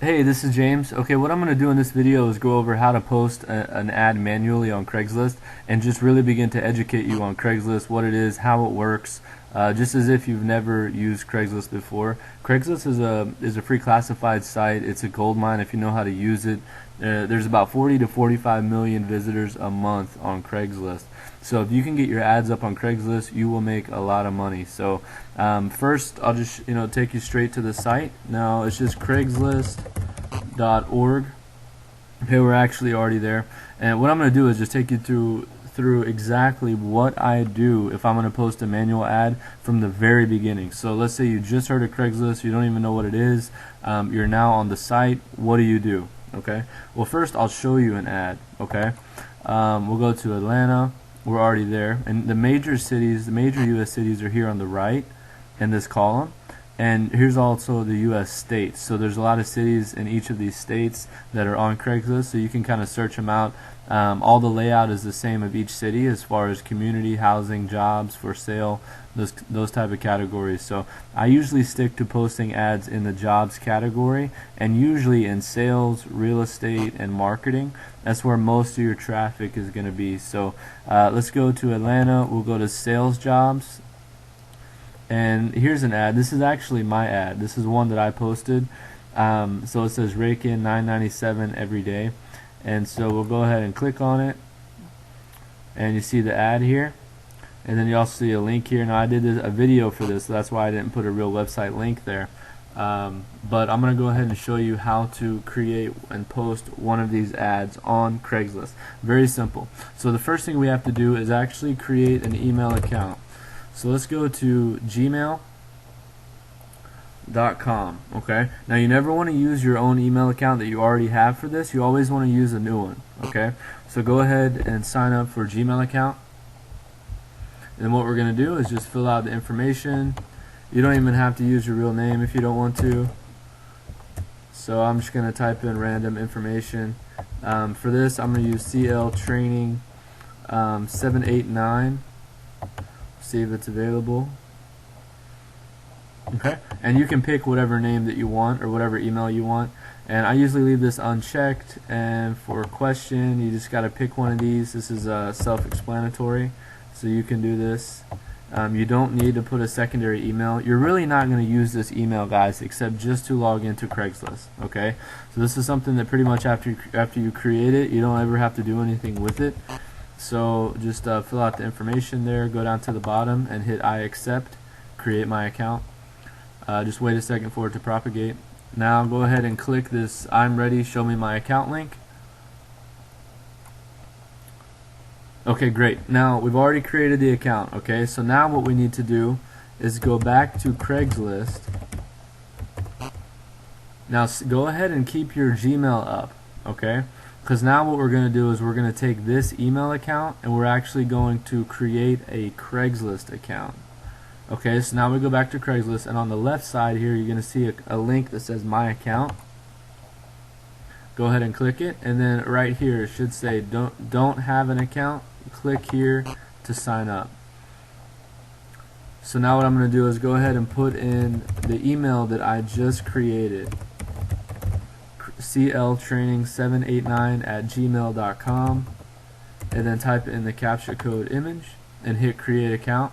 Hey, this is James. Okay, what I'm going to do in this video is go over how to post an ad manually on Craigslist and just really begin to educate you on Craigslist, what it is, how it works, just as if you've never used Craigslist before. Craigslist is a free classified site. It's a gold mine if you know how to use it. There's about 40 to 45 million visitors a month on Craigslist. So if you can get your ads up on Craigslist, you will make a lot of money. So first, I'll just take you straight to the site. Now it's just Craigslist.org. Okay, we're actually already there. And what I'm going to do is just take you through exactly what I do if I'm going to post a manual ad from the very beginning. So let's say you just heard of Craigslist, you don't even know what it is. You're now on the site. What do? Okay. Well, first I'll show you an ad. Okay. We'll go to Atlanta. We're already there, and the major cities, the major U.S. cities are here on the right in this column, and here's also the U.S. states. So there's a lot of cities in each of these states that are on Craigslist, so you can kind of search them out. All the layout is the same of each city as far as community, housing, jobs, for sale, those type of categories. So I usually stick to posting ads in the jobs category, and usually in sales, real estate, and marketing. That's where most of your traffic is going to be. So let's go to Atlanta. We'll go to sales jobs, and here's an ad. This is actually my ad. This is one that I posted. So it says rake in $9.97 every day, and so we'll go ahead and click on it, and you see the ad here, and then you also see a link here. Now I did a video for this, so that's why I didn't put a real website link there. But I'm going to go ahead and show you how to create and post one of these ads on Craigslist. Very simple. So the first thing we have to do is actually create an email account. So let's go to gmail.com. Okay. Now you never want to use your own email account that you already have for this. You always want to use a new one. Okay. So go ahead and sign up for a Gmail account. And what we're going to do is just fill out the information. You don't even have to use your real name if you don't want to. So I'm just going to type in random information. For this, I'm going to use CL Training 789. See if it's available. Okay, and you can pick whatever name that you want or whatever email you want. And I usually leave this unchecked. And for a question, you just got to pick one of these. This is self-explanatory, so you can do this. You don't need to put a secondary email. You're really not going to use this email, guys, except just to log into Craigslist. Okay, so this is something that pretty much after you create it, you don't ever have to do anything with it. So just fill out the information there, go down to the bottom and hit I accept, create my account. Just wait a second for it to propagate. Now go ahead and click this I'm ready, show me my account link. Okay, great. Now we've already created the account. Okay, so now what we need to do is go back to Craigslist. Now go ahead and keep your Gmail up, okay? Because now what we're going to do is we're going to take this email account and we're actually going to create a Craigslist account. Okay, so now we go back to Craigslist, and on the left side here you're going to see a link that says my account. Go ahead and click it, and then right here it should say don't have an account. Click here to sign up. So now what I'm going to do is go ahead and put in the email that I just created, cltraining789@gmail.com, and then type in the captcha code image and hit create account.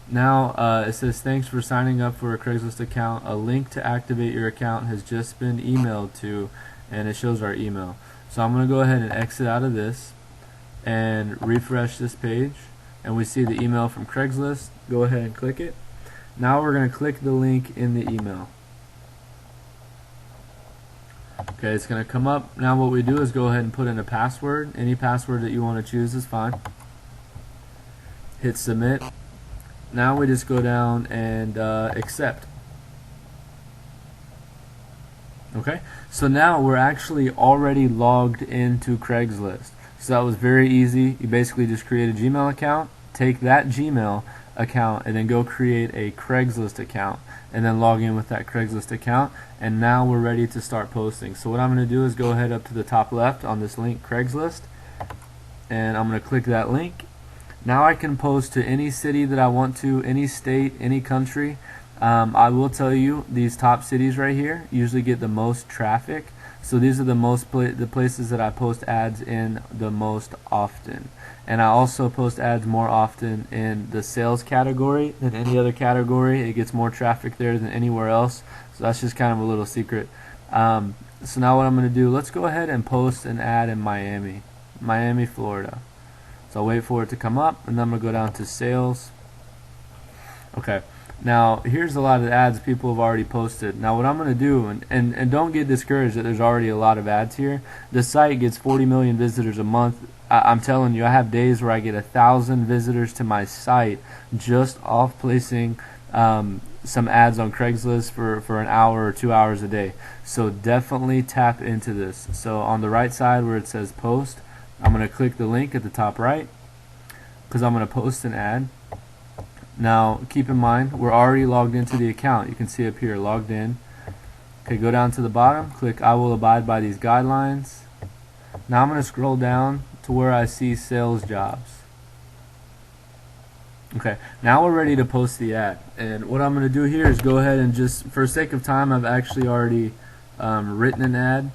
Now it says thanks for signing up for a Craigslist account. A link to activate your account has just been emailed to, and it shows our email. So I'm going to go ahead and exit out of this and refresh this page, and we see the email from Craigslist. Go ahead and click it. Now we're going to click the link in the email. Okay, it's going to come up. Now what we do is go ahead and put in a password. Any password that you want to choose is fine. Hit submit. Now we just go down and accept. Okay, so now we're actually already logged into Craigslist. So that was very easy. You basically just create a Gmail account, take that Gmail account, and then go create a Craigslist account, and then log in with that Craigslist account, and now we're ready to start posting. So what I'm going to do is go ahead up to the top left on this link, Craigslist, and I'm going to click that link. Now I can post to any city that I want to, any state, any country. I will tell you, these top cities right here usually get the most traffic. So these are the places that I post ads in the most often. And I also post ads more often in the sales category than any other category. It gets more traffic there than anywhere else. So that's just kind of a little secret. So now what I'm going to do, let's go ahead and post an ad in Miami, Florida. So I'll wait for it to come up, and then I'm going to go down to sales. Okay. Now, here's a lot of ads people have already posted. Now, what I'm going to do, and don't get discouraged that there's already a lot of ads here. The site gets 40 million visitors a month. I'm telling you, I have days where I get 1,000 visitors to my site just off placing some ads on Craigslist for an hour or 2 hours a day. So definitely tap into this. So on the right side where it says post, I'm going to click the link at the top right because I'm going to post an ad. Now keep in mind we're already logged into the account. You can see up here, logged in. Okay, go down to the bottom, click I will abide by these guidelines. Now I'm going to scroll down to where I see sales jobs. Okay, now we're ready to post the ad, and what I'm going to do here is go ahead and just, for sake of time, I've actually already written an ad.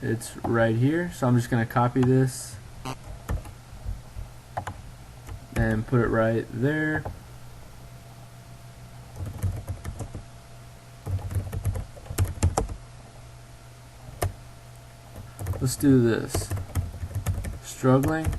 It's right here, so I'm just going to copy this and put it right there. Let's do this. Struggling.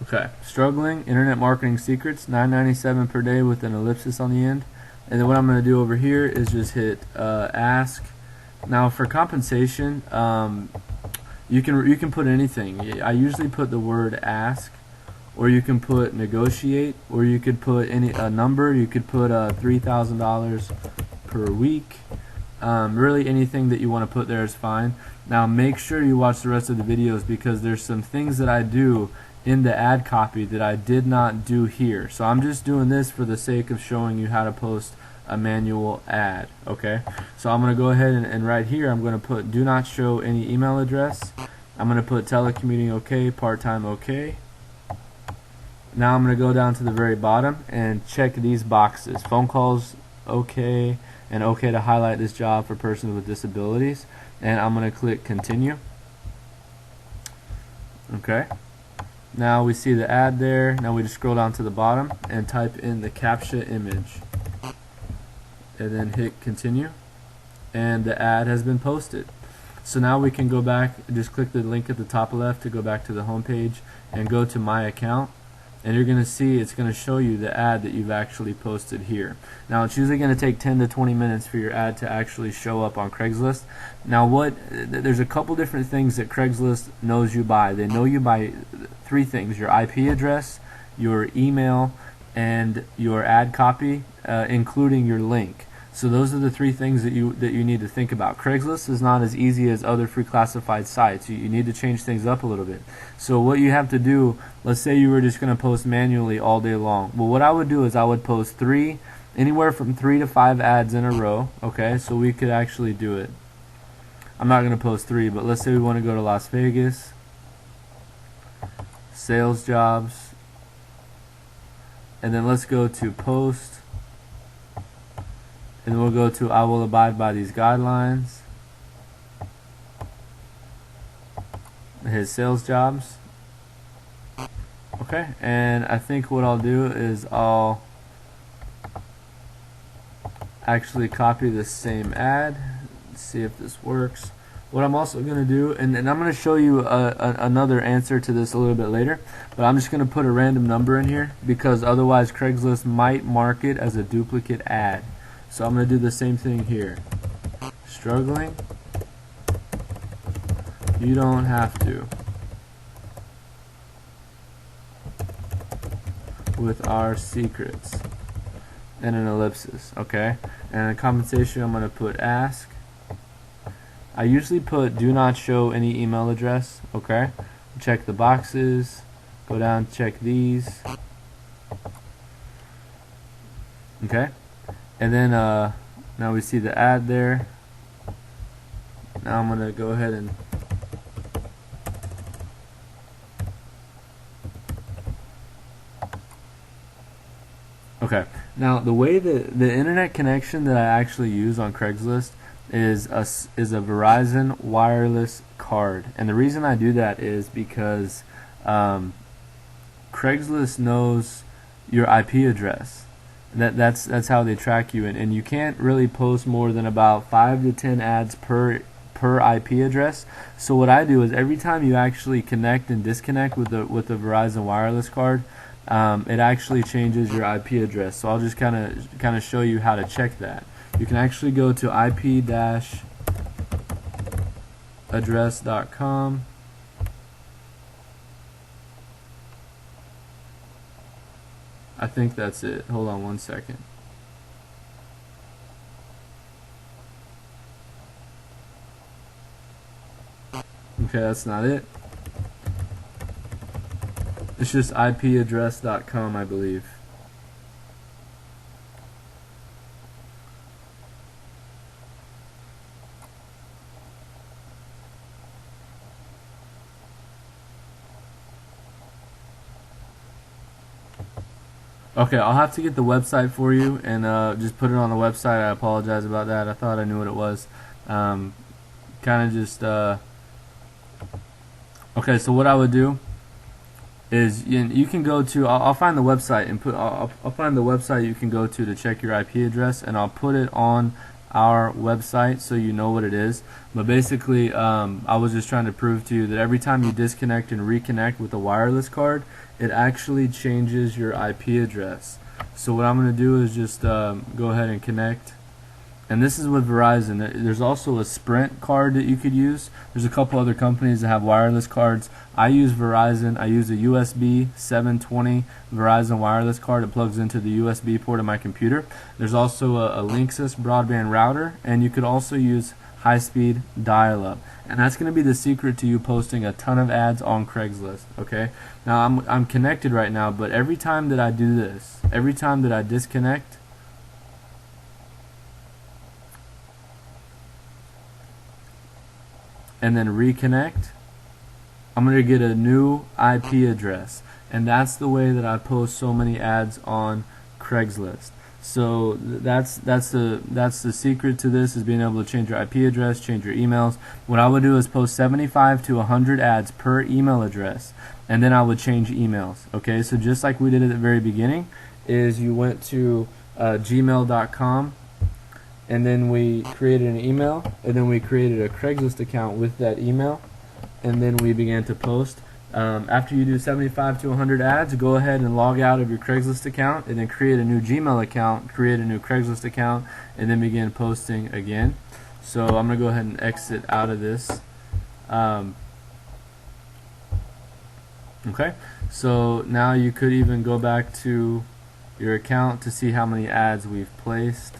Okay, struggling, internet marketing secrets, $9.97 per day with an ellipsis on the end. And then what I'm going to do over here is just hit ask. Now for compensation, you can put anything. I usually put the word ask, or you can put negotiate, or you could put a number. You could put $3,000 per week. Really anything that you want to put there is fine. Now make sure you watch the rest of the videos because there's some things that I do in the ad copy that I did not do here. So I'm just doing this for the sake of showing you how to post a manual ad. Okay, so I'm going to go ahead and right here I'm going to put do not show any email address. I'm going to put telecommuting okay, part-time okay. Now I'm going to go down to the very bottom and check these boxes. Phone calls okay, and okay to highlight this job for persons with disabilities. And I'm going to click continue. Okay. Now we see the ad there. Now we just scroll down to the bottom and type in the CAPTCHA image. And then hit continue. And the ad has been posted. So now we can go back, just click the link at the top left to go back to the home page and go to my account. And you're going to see it's going to show you the ad that you've actually posted here. Now it's usually going to take 10 to 20 minutes for your ad to actually show up on Craigslist. Now there's a couple different things that Craigslist knows you by. They know you by three things: your IP address, your email, and your ad copy, including your link. So those are the three things that you need to think about. Craigslist is not as easy as other free classified sites. You need to change things up a little bit. So what you have to do, let's say you were just going to post manually all day long. Well, what I would do is I would post anywhere from 3 to 5 ads in a row. Okay, so we could actually do it. I'm not going to post 3, but let's say we want to go to Las Vegas, sales jobs, and then let's go to post. And we'll go to I will abide by these guidelines. His sales jobs. Okay, and I think what I'll do is I'll actually copy the same ad. Let's see if this works. What I'm also going to do, and I'm going to show you another answer to this a little bit later, but I'm just going to put a random number in here because otherwise Craigslist might mark it as a duplicate ad. So I'm going to do the same thing here. Struggling? You don't have to. With our secrets. And an ellipsis, okay? And in compensation I'm going to put ask. I usually put do not show any email address, okay? Check the boxes. Go down, check these. Okay? And then now we see the ad there. now I'm gonna go ahead and okay. Now the way that the internet connection that I actually use on Craigslist is a Verizon wireless card, and the reason I do that is because Craigslist knows your IP address. That's how they track you, and you can't really post more than about 5 to 10 ads per IP address. So what I do is every time you actually connect and disconnect with the Verizon wireless card, it actually changes your IP address. So I'll just kind of show you how to check that. You can actually go to ip-address.com. I think that's it. Hold on one second. Okay, that's not it. It's just ip-address.com, I believe. Okay, I'll have to get the website for you and just put it on the website. I apologize about that. I thought I knew what it was. Kind of just okay. So what I would do is you can go to. I'll find the website and put. I'll find the website you can go to check your IP address, and I'll put it on our website so you know what it is. But basically, I was just trying to prove to you that every time you disconnect and reconnect with a wireless card, it actually changes your IP address. So what I'm going to do is just go ahead and connect. And this is with Verizon. There's also a Sprint card that you could use. There's a couple other companies that have wireless cards. I use Verizon. I use a USB 720 Verizon wireless card. It plugs into the USB port of my computer. There's also a Linksys broadband router, and you could also use high-speed dial-up. And that's going to be the secret to you posting a ton of ads on Craigslist. Okay. Now I'm connected right now, but every time that I do this, every time that I disconnect, and then reconnect, I'm going to get a new IP address, and that's the way that I post so many ads on Craigslist. So that's the secret to this, is being able to change your IP address, change your emails. What I would do is post 75 to 100 ads per email address, and then I would change emails. Okay, so just like we did at the very beginning, is you went to gmail.com, and then we created an email, and then we created a Craigslist account with that email, and then we began to post. After you do 75 to 100 ads, go ahead and log out of your Craigslist account, and then create a new Gmail account, create a new Craigslist account, and then begin posting again. So I'm going to go ahead and exit out of this. Okay, so now you could even go back to your account to see how many ads we've placed.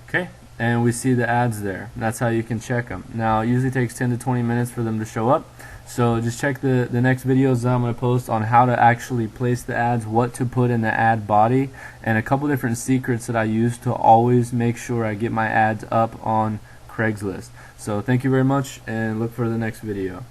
Okay, and we see the ads there. That's how you can check them. Now, it usually takes 10 to 20 minutes for them to show up. So just check the next videos that I'm going to post on how to actually place the ads, what to put in the ad body, and a couple different secrets that I use to always make sure I get my ads up on Craigslist. So thank you very much, and look for the next video.